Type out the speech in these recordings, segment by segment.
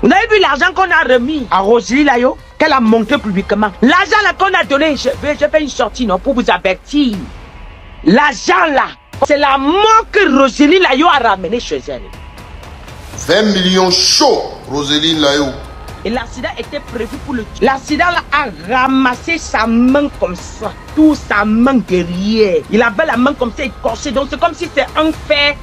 Vous avez vu l'argent qu'on a remis à Roselyne Layo, qu'elle a montré publiquement. L'argent là qu'on a donné, je fais une sortie non, pour vous avertir. L'argent là, c'est la mort que Roselyne Layo a ramené chez elle. 20 millions chauds, Roselyne Layo. Et l'accident était prévu pour le tuer. L'accident là a ramassé sa main comme ça, toute sa main derrière. Il avait la main comme ça écorchée, donc c'est comme si c'est un fer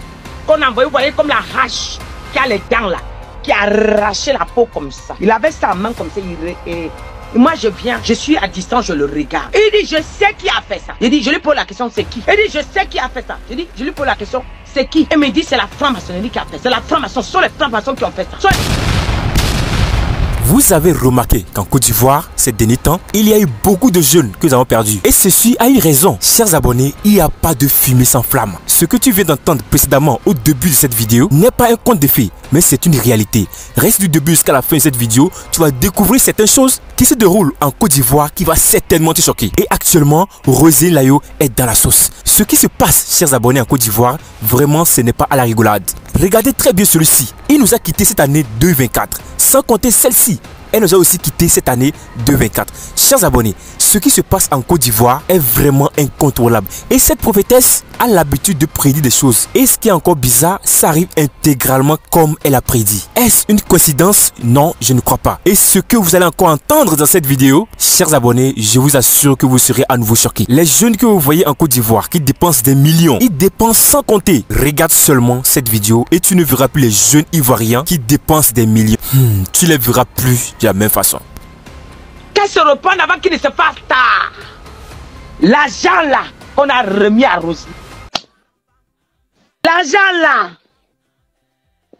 qu'on a envoyé, vous voyez, comme la hache qui a les dents là, qui a arraché la peau comme ça. Il avait sa main comme ça, et moi je viens, je suis à distance, je le regarde. Il dit, je sais qui a fait ça. Je dis, je lui pose la question, c'est qui? Il dit, je sais qui a fait ça. Je dis, je lui pose la question, c'est qui? Il me dit, c'est la franc-maçonnerie qui a fait ça. C'est la franc-maçon, ce sont les francs-maçons qui ont fait ça. Vous avez remarqué qu'en Côte d'Ivoire, ces derniers temps, il y a eu beaucoup de jeunes que nous avons perdus. Et ceci a une raison. Chers abonnés, il n'y a pas de fumée sans flamme. Ce que tu viens d'entendre précédemment au début de cette vidéo n'est pas un conte de fées, mais c'est une réalité. Reste du début jusqu'à la fin de cette vidéo, tu vas découvrir certaines choses qui se déroulent en Côte d'Ivoire qui va certainement te choquer. Et actuellement, Roselyne Layo est dans la sauce. Ce qui se passe, chers abonnés, en Côte d'Ivoire, vraiment ce n'est pas à la rigolade. Regardez très bien celui-ci. Il nous a quitté cette année 2024. Sans compter celle-ci, elle nous a aussi quitté cette année 2024. Chers abonnés, ce qui se passe en Côte d'Ivoire est vraiment incontrôlable. Et cette prophétesse a l'habitude de prédire des choses. Et ce qui est encore bizarre, ça arrive intégralement comme elle a prédit. Est-ce une coïncidence? Non, je ne crois pas. Et ce que vous allez encore entendre dans cette vidéo, chers abonnés, je vous assure que vous serez à nouveau choqués. Les jeunes que vous voyez en Côte d'Ivoire qui dépensent des millions, ils dépensent sans compter. Regarde seulement cette vidéo et tu ne verras plus les jeunes Ivoiriens qui dépensent des millions. Tu les verras plus de la même façon. Qu'elle se reprenne avant qu'il ne se fasse tard. L'argent là qu'on a remis à Roselyne. L'argent là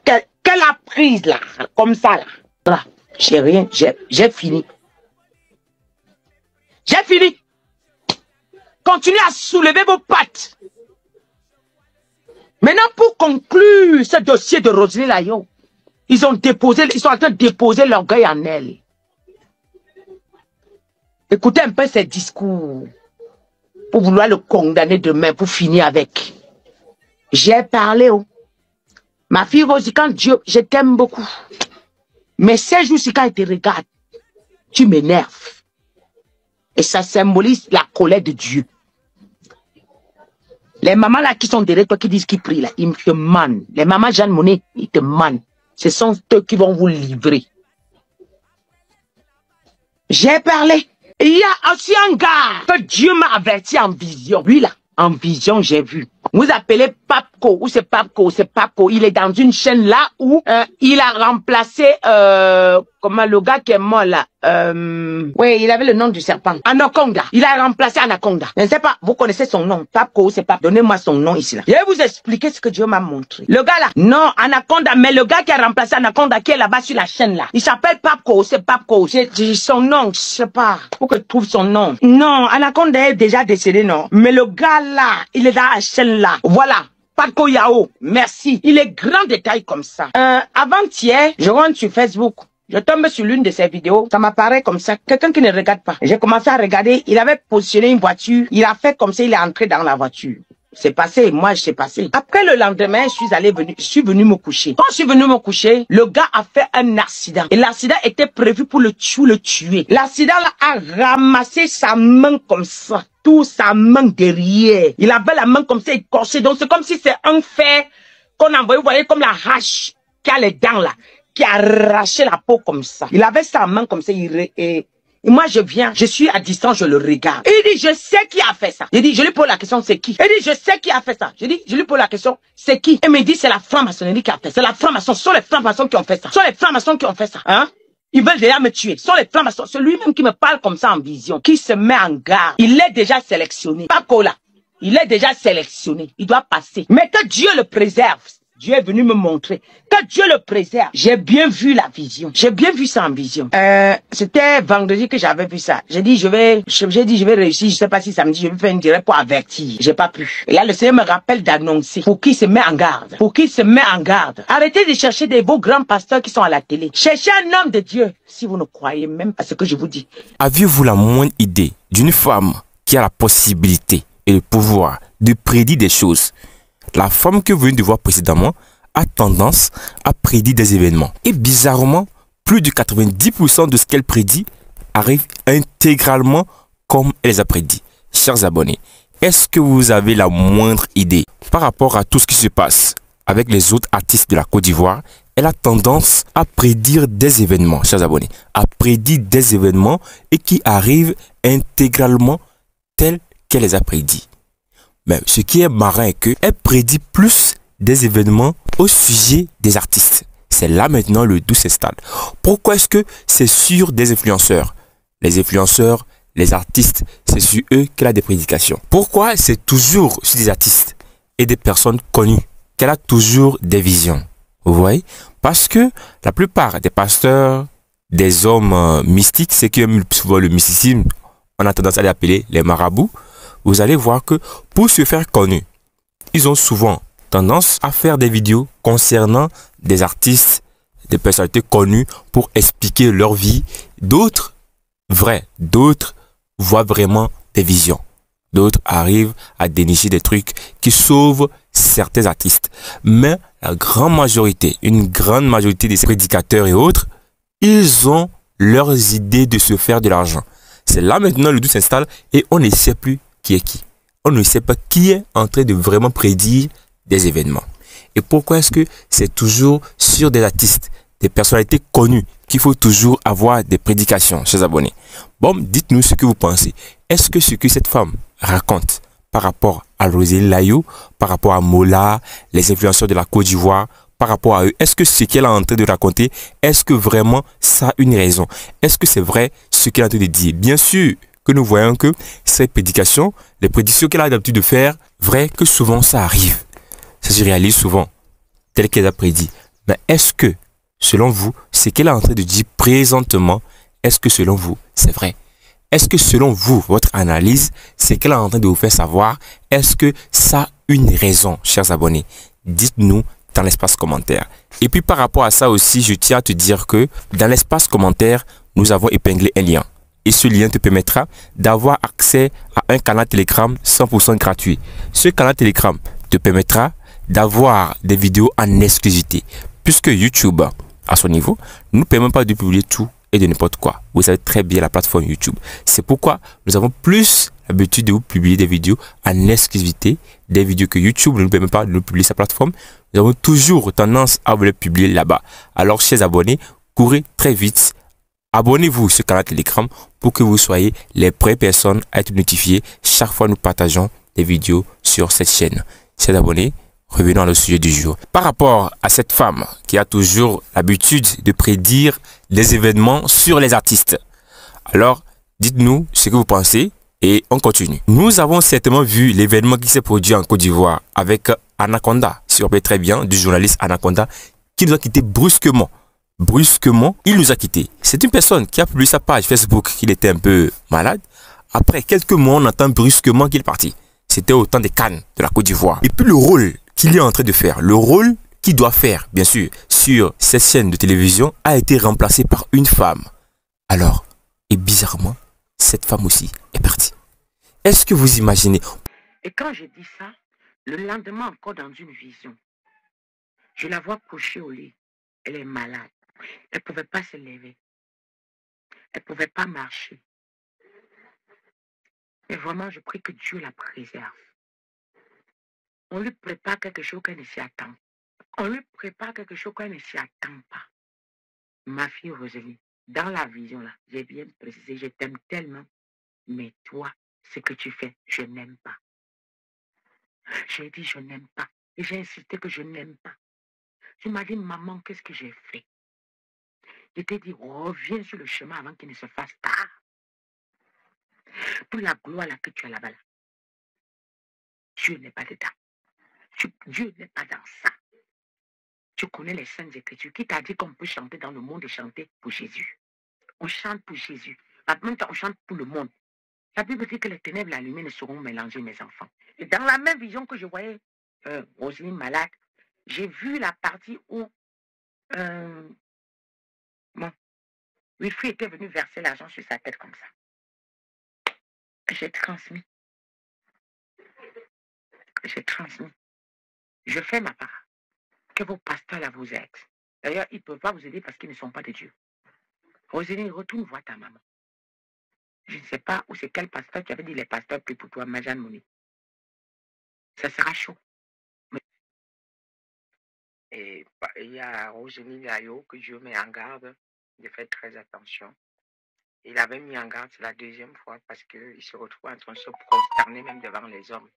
qu'elle a prise là, comme ça là. Là, j'ai rien, j'ai fini. J'ai fini. Continuez à soulever vos pattes. Maintenant, pour conclure ce dossier de Roselyne Layo, ils sont en train de déposer l'orgueil en elle. Écoutez un peu ses discours pour vouloir le condamner demain, pour finir avec. J'ai parlé, oh. Ma fille Rosie, quand Dieu, je t'aime beaucoup. Mais ces jours-ci, quand il te regarde, tu m'énerves. Et ça symbolise la colère de Dieu. Les mamans là qui sont derrière toi, qui disent qu'ils prient là, ils te mannent. Les mamans Jeanne Monnet, ils te mannent. Ce sont eux qui vont vous livrer. J'ai parlé. Il y a aussi un gars que Dieu m'a averti en vision. Lui là, en vision, j'ai vu. Vous appelez Papco, ou c'est Papco, c'est Papco. Il est dans une chaîne là où il a remplacé, comment le gars qui est mort là. Oui, il avait le nom du serpent. Anaconda. Il a remplacé Anaconda. Je ne sais pas, vous connaissez son nom. Papco, c'est pas. Donnez-moi son nom ici là. Je vais vous expliquer ce que Dieu m'a montré. Le gars là, non, Anaconda, mais le gars qui a remplacé Anaconda, qui est là-bas sur la chaîne là. Il s'appelle Papco, c'est Papco. J'ai son nom, je sais pas. Faut que je trouve son nom. Non, Anaconda est déjà décédé, non. Mais le gars là, il est dans la chaîne là. Voilà. Papco Yao, merci. Il est grand détail comme ça. Avant-hier, je rentre sur Facebook. Je tombe sur l'une de ses vidéos. Ça m'apparaît comme ça. Quelqu'un qui ne regarde pas. J'ai commencé à regarder. Il avait positionné une voiture. Il a fait comme ça. Il est entré dans la voiture. C'est passé. Moi, je sais passé. Après le lendemain, je suis venu me coucher. Quand je suis venu me coucher, le gars a fait un accident. Et l'accident était prévu pour le tuer. L'accident là a ramassé sa main comme ça. Toute sa main derrière. Il avait la main comme ça écorchée. Donc c'est comme si c'est un fer qu'on a envoyé, vous voyez, comme la hache qui a les dents là, qui a arraché la peau comme ça. Il avait sa main comme ça. Et moi je viens, je suis à distance, je le regarde. Il dit, je sais qui a fait ça. Je dis, je lui pose la question, c'est qui? Il dit, je sais qui a fait ça. Je dis, je lui pose la question, c'est qui? Il me dit, c'est la franc-maçonnerie qui a fait ça. C'est la franc-maçon, ce sont les francs-maçons qui ont fait ça. Ce sont les francs-maçons qui ont fait ça. Hein? Ils veulent déjà me tuer. Ce sont les francs-maçons. C'est lui-même qui me parle comme ça en vision, qui se met en garde. Il est déjà sélectionné. Paco là, il est déjà sélectionné. Il doit passer. Mais que Dieu le préserve. Dieu est venu me montrer. Que Dieu le préserve. J'ai bien vu la vision. J'ai bien vu ça en vision. C'était vendredi que j'avais vu ça. J'ai dit, je vais réussir. Je sais pas si samedi, je vais faire une direct pour avertir. J'ai pas pu. Et là, le Seigneur me rappelle d'annoncer. Pour qui se met en garde. Pour qui se met en garde. Arrêtez de chercher des beaux grands pasteurs qui sont à la télé. Cherchez un homme de Dieu. Si vous ne croyez même pas ce que je vous dis. Aviez-vous la moindre idée d'une femme qui a la possibilité et le pouvoir de prédire des choses? La femme que vous venez de voir précédemment a tendance à prédire des événements. Et bizarrement, plus de 90% de ce qu'elle prédit arrive intégralement comme elle les a prédit. Chers abonnés, est-ce que vous avez la moindre idée par rapport à tout ce qui se passe avec les autres artistes de la Côte d'Ivoire? Elle a tendance à prédire des événements, chers abonnés, à prédire des événements et qui arrivent intégralement tels qu'elle les a prédits. Mais ce qui est marrant est qu'elle prédit plus des événements au sujet des artistes. C'est là maintenant le doux s'installe. Pourquoi est-ce que c'est sur des influenceurs? Les influenceurs, les artistes, c'est sur eux qu'elle a des prédications. Pourquoi c'est toujours sur des artistes et des personnes connues qu'elle a toujours des visions? Vous voyez? Parce que la plupart des pasteurs, des hommes mystiques, ceux qui aiment souvent le mysticisme, on a tendance à les appeler les marabouts. Vous allez voir que pour se faire connus, ils ont souvent tendance à faire des vidéos concernant des artistes, des personnalités connues pour expliquer leur vie. D'autres, d'autres voient vraiment des visions. D'autres arrivent à dénicher des trucs qui sauvent certains artistes. Mais la grande majorité, une grande majorité de ces prédicateurs et autres, ils ont leurs idées de se faire de l'argent. C'est là maintenant le doute s'installe et on ne sait plus qui est qui. On ne sait pas qui est en train de vraiment prédire des événements. Et pourquoi est-ce que c'est toujours sur des artistes, des personnalités connues qu'il faut toujours avoir des prédications, chers abonnés? Bon, dites-nous ce que vous pensez. Est-ce que ce que cette femme raconte par rapport à Roséline Layou, par rapport à Mola, les influenceurs de la Côte d'Ivoire, par rapport à eux, est-ce que ce qu'elle est en train de raconter, est-ce que vraiment ça a une raison? Est-ce que c'est vrai ce qu'elle est en train de dire? Bien sûr que nous voyons que ces prédications, les prédictions qu'elle a l'habitude de faire, vrai que souvent ça arrive. Ça se réalise souvent, tel qu'elle a prédit. Mais est-ce que, selon vous, ce qu'elle est en train de dire présentement, est-ce que selon vous, c'est vrai? Est-ce que selon vous, votre analyse, ce qu'elle est en train de vous faire savoir, est-ce que ça a une raison, chers abonnés? Dites-nous dans l'espace commentaire. Et puis par rapport à ça aussi, je tiens à te dire que dans l'espace commentaire, nous avons épinglé un lien. Et ce lien te permettra d'avoir accès à un canal Telegram 100% gratuit. Ce canal Telegram te permettra d'avoir des vidéos en exclusivité. Puisque YouTube, à son niveau, ne nous permet pas de publier tout et de n'importe quoi. Vous savez très bien la plateforme YouTube. C'est pourquoi nous avons plus l'habitude de vous publier des vidéos en exclusivité, des vidéos que YouTube ne nous permet pas de nous publier sa plateforme. Nous avons toujours tendance à vous les publier là-bas. Alors, chers abonnés, courez très vite. Abonnez-vous sur le canal Telegram pour que vous soyez les premières personnes à être notifiées chaque fois que nous partageons des vidéos sur cette chaîne. Chers abonnés, revenons au sujet du jour. Par rapport à cette femme qui a toujours l'habitude de prédire les événements sur les artistes. Alors, dites-nous ce que vous pensez et on continue. Nous avons certainement vu l'événement qui s'est produit en Côte d'Ivoire avec Anaconda, si on rappelle très bien, du journaliste Anaconda, qui nous a quitté brusquement. Brusquement, il nous a quittés. C'est une personne qui a publié sa page Facebook qu'il était un peu malade. Après quelques mois, on entend brusquement qu'il est parti. C'était au temps des Cannes de la Côte d'Ivoire. Et puis le rôle qu'il est en train de faire, le rôle qu'il doit faire, bien sûr, sur cette chaîne de télévision, a été remplacé par une femme. Alors, et bizarrement, cette femme aussi est partie. Est-ce que vous imaginez? Et quand je dis ça, le lendemain encore dans une vision, je la vois couchée au lit. Elle est malade. Elle ne pouvait pas se lever. Elle ne pouvait pas marcher. Et vraiment, je prie que Dieu la préserve. On lui prépare quelque chose qu'elle ne s'y attend. On lui prépare quelque chose qu'elle ne s'y attend pas. Ma fille Roséline, dans la vision là, j'ai bien précisé, je t'aime tellement. Mais toi, ce que tu fais, je n'aime pas. J'ai dit je n'aime pas. Et j'ai insisté que je n'aime pas. Tu m'as dit, maman, qu'est-ce que j'ai fait? Je t'ai dit, reviens sur le chemin avant qu'il ne se fasse tard. Pour la gloire là que tu as là-bas, là, Dieu n'est pas dedans. Dieu n'est pas dans ça. Tu connais les saintes écritures. Qui t'a dit qu'on peut chanter dans le monde et chanter pour Jésus? On chante pour Jésus. En même temps, on chante pour le monde. La Bible dit que les ténèbres et la lumière ne seront mélangées, mes enfants. Et dans la même vision que je voyais Roséline malade, j'ai vu la partie où mon Wilfried était venu verser l'argent sur sa tête comme ça. J'ai transmis. J'ai transmis. Je fais ma part. Que vos pasteurs là vous aident. D'ailleurs, ils ne peuvent pas vous aider parce qu'ils ne sont pas de Dieu. Roséline, retourne voir ta maman. Je ne sais pas où c'est quel pasteur qui avait dit les pasteurs prient pour toi, Majane Mouni. Ça sera chaud. Et il y a Roséline Layo que Dieu met en garde de faire très attention. Il avait mis en garde, c'est la deuxième fois, parce qu'il se retrouve en train de se prosterner même devant les hommes.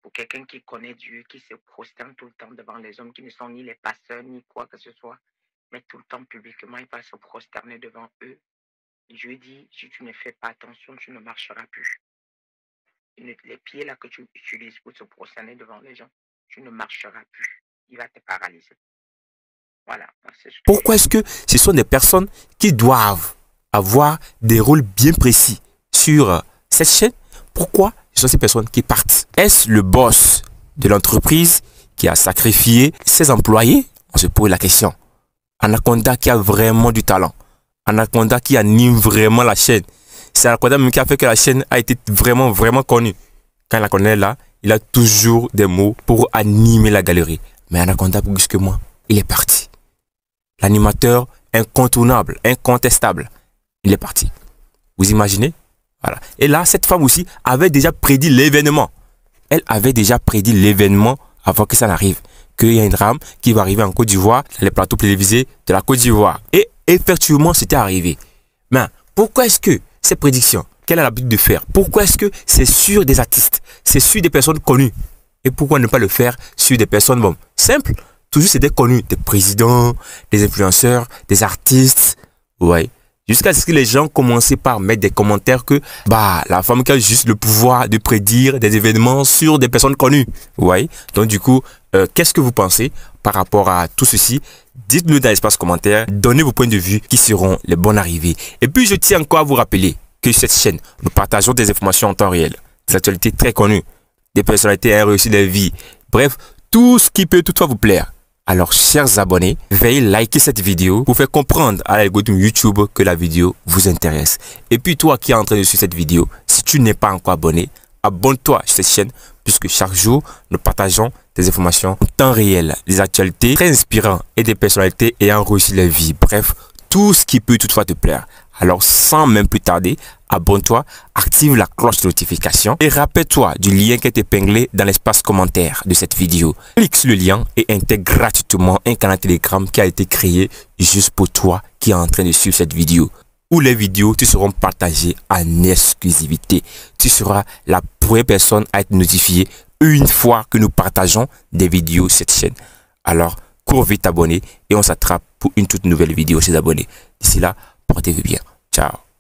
Pour quelqu'un qui connaît Dieu, qui se prosterne tout le temps devant les hommes, qui ne sont ni les pasteurs, ni quoi que ce soit, mais tout le temps publiquement, il va se prosterner devant eux. Dieu dit, si tu ne fais pas attention, tu ne marcheras plus. Les pieds là que tu utilises pour se prosterner devant les gens, tu ne marcheras plus. Il va te paralyser. Voilà. Pourquoi est-ce que ce sont des personnes qui doivent avoir des rôles bien précis sur cette chaîne? Pourquoi ce sont ces personnes qui partent? Est-ce le boss de l'entreprise qui a sacrifié ses employés? On se pose la question. Anaconda qui a vraiment du talent. Anaconda qui anime vraiment la chaîne. C'est Anaconda même qui a fait que la chaîne a été vraiment connue. Quand Anaconda est là, il a toujours des mots pour animer la galerie. Mais Anaconda, plus que moi, il est parti. L'animateur incontournable, incontestable, il est parti. Vous imaginez? Voilà. Et là, cette femme aussi avait déjà prédit l'événement. Elle avait déjà prédit l'événement avant que ça n'arrive. Qu'il y a une drame qui va arriver en Côte d'Ivoire, les plateaux télévisés de la Côte d'Ivoire. Et effectivement, c'était arrivé. Mais pourquoi est-ce que ces prédictions, qu'elle a l'habitude de faire, pourquoi est-ce que c'est sur des artistes, c'est sur des personnes connues? Et pourquoi ne pas le faire sur des personnes, bon, simples? Toujours c'est des connus, des présidents, des influenceurs, des artistes. Ouais. Jusqu'à ce que les gens commençaient par mettre des commentaires que la femme qui a juste le pouvoir de prédire des événements sur des personnes connues. Ouais. Donc du coup, qu'est-ce que vous pensez par rapport à tout ceci? Dites-le dans l'espace commentaire, donnez vos points de vue qui seront les bons arrivés. Et puis je tiens encore à vous rappeler que sur cette chaîne, nous partageons des informations en temps réel, des actualités très connues, des personnalités ayant réussi leur vie. Bref, tout ce qui peut toutefois vous plaire. Alors, chers abonnés, veuillez liker cette vidéo pour faire comprendre à l'algorithme YouTube que la vidéo vous intéresse. Et puis toi qui es en train de suivre cette vidéo, si tu n'es pas encore abonné, abonne-toi sur cette chaîne puisque chaque jour, nous partageons des informations en temps réel, des actualités très inspirantes et des personnalités ayant réussi leur vie. Bref, tout ce qui peut toutefois te plaire. Alors, sans même plus tarder, abonne-toi, active la cloche de notification et rappelle-toi du lien qui est épinglé dans l'espace commentaire de cette vidéo. Clique sur le lien et intègre gratuitement un canal Telegram qui a été créé juste pour toi qui est en train de suivre cette vidéo. Où les vidéos te seront partagées en exclusivité. Tu seras la première personne à être notifiée une fois que nous partageons des vidéos sur cette chaîne. Alors, cours vite t'abonner et on s'attrape pour une toute nouvelle vidéo chez les abonnés. D'ici là, portez-vous bien. Ciao.